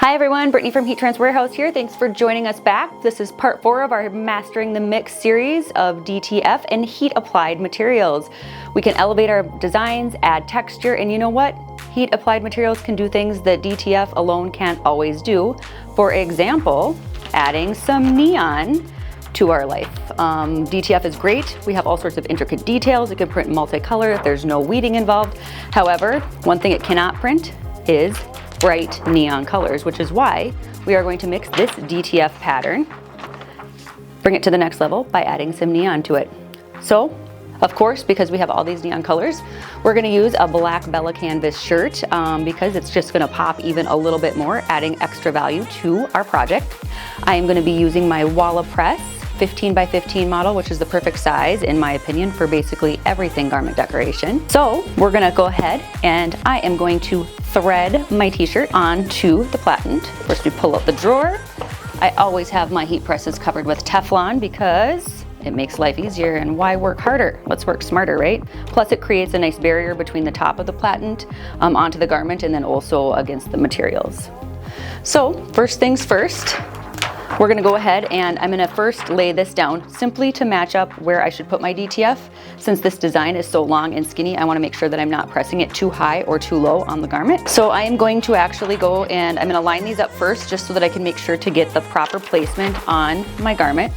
Hi everyone, Brittany from Heat Trans Warehouse here. Thanks for joining us back. This is part 4 of our Mastering the Mix series of DTF and heat applied materials. We can elevate our designs, add texture, and you know what? Heat applied materials can do things that DTF alone can't always do. For example, adding some neon to our life. DTF is great. We have all sorts of intricate details. It can print multicolor. There's no weeding involved. However, one thing it cannot print is bright neon colors, which is why we are going to mix this DTF pattern, bring it to the next level by adding some neon to it. So, of course, because we have all these neon colors, we're gonna use a black Bella canvas shirt because it's just gonna pop even a little bit more, adding extra value to our project. I am gonna be using my Walla Press 15 by 15 model, which is the perfect size, in my opinion, for basically everything garment decoration. So we're gonna go ahead and I am going to thread my t-shirt onto the platen. First we pull out the drawer. I always have my heat presses covered with Teflon because it makes life easier, and why work harder? Let's work smarter, right? Plus it creates a nice barrier between the top of the platen onto the garment and then also against the materials. So first things first, we're gonna go ahead and I'm gonna first lay this down simply to match up where I should put my DTF. Since this design is so long and skinny, I wanna make sure that I'm not pressing it too high or too low on the garment. So I am going to actually go and I'm gonna line these up first just so that I can make sure to get the proper placement on my garment.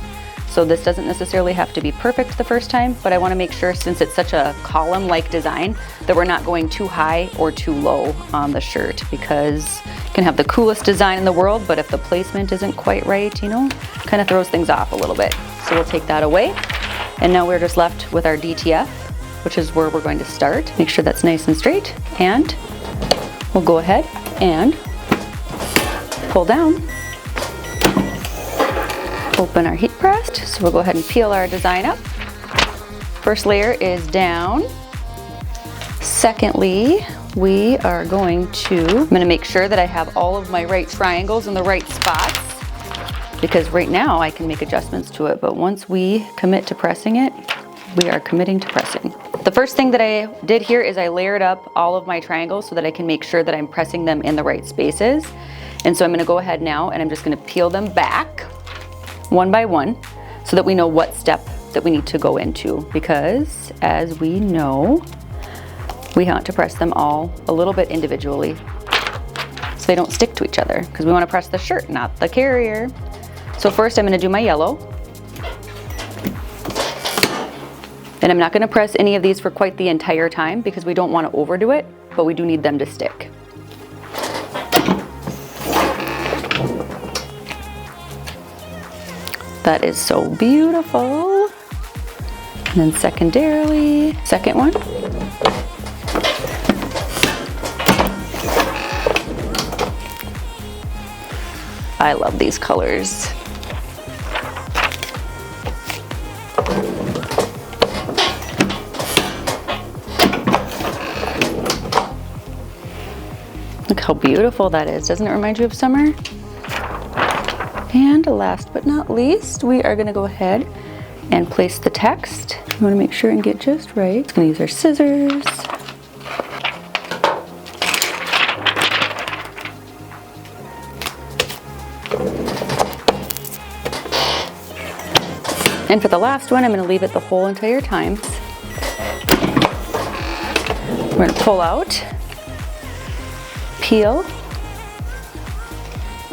So this doesn't necessarily have to be perfect the first time, but I wanna make sure, since it's such a column-like design, that we're not going too high or too low on the shirt, because you can have the coolest design in the world, but if the placement isn't quite right, you know, kind of throws things off a little bit. So we'll take that away. And now we're just left with our DTF, which is where we're going to start. Make sure that's nice and straight. And we'll go ahead and pull down. Open our heat pressed, so we'll go ahead and peel our design up. First layer is down. Secondly, we are going to, I'm gonna make sure that I have all of my right triangles in the right spots, because right now I can make adjustments to it, but once we commit to pressing it, we are committing to pressing. The first thing that I did here is I layered up all of my triangles so that I can make sure that I'm pressing them in the right spaces. And so I'm gonna go ahead now and I'm just gonna peel them back one by one so that we know what step that we need to go into, because as we know, we want to press them all a little bit individually so they don't stick to each other, because we want to press the shirt, not the carrier. So first I'm going to do my yellow, and I'm not going to press any of these for quite the entire time because we don't want to overdo it, but we do need them to stick. That is so beautiful. And then secondarily, second one. I love these colors. Look how beautiful that is. Doesn't it remind you of summer? And last but not least, we are gonna go ahead and place the text. You wanna make sure and get just right. It's gonna use our scissors. And for the last one, I'm gonna leave it the whole entire time. We're gonna pull out, peel.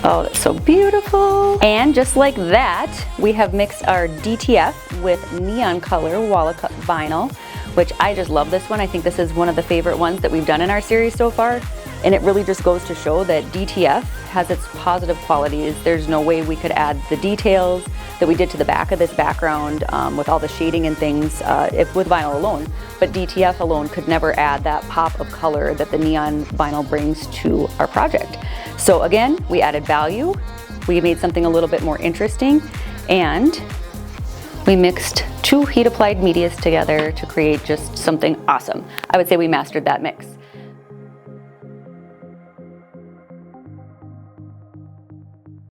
Oh, that's so beautiful. And just like that, we have mixed our DTF with neon color Walla Cut vinyl, which I just love this one. I think this is one of the favorite ones that we've done in our series so far. And it really just goes to show that DTF has its positive qualities. There's no way we could add the details that we did to the back of this background with all the shading and things if with vinyl alone. But DTF alone could never add that pop of color that the neon vinyl brings to our project. So again, we added value, we made something a little bit more interesting, and we mixed two heat applied medias together to create just something awesome. I would say we mastered that mix.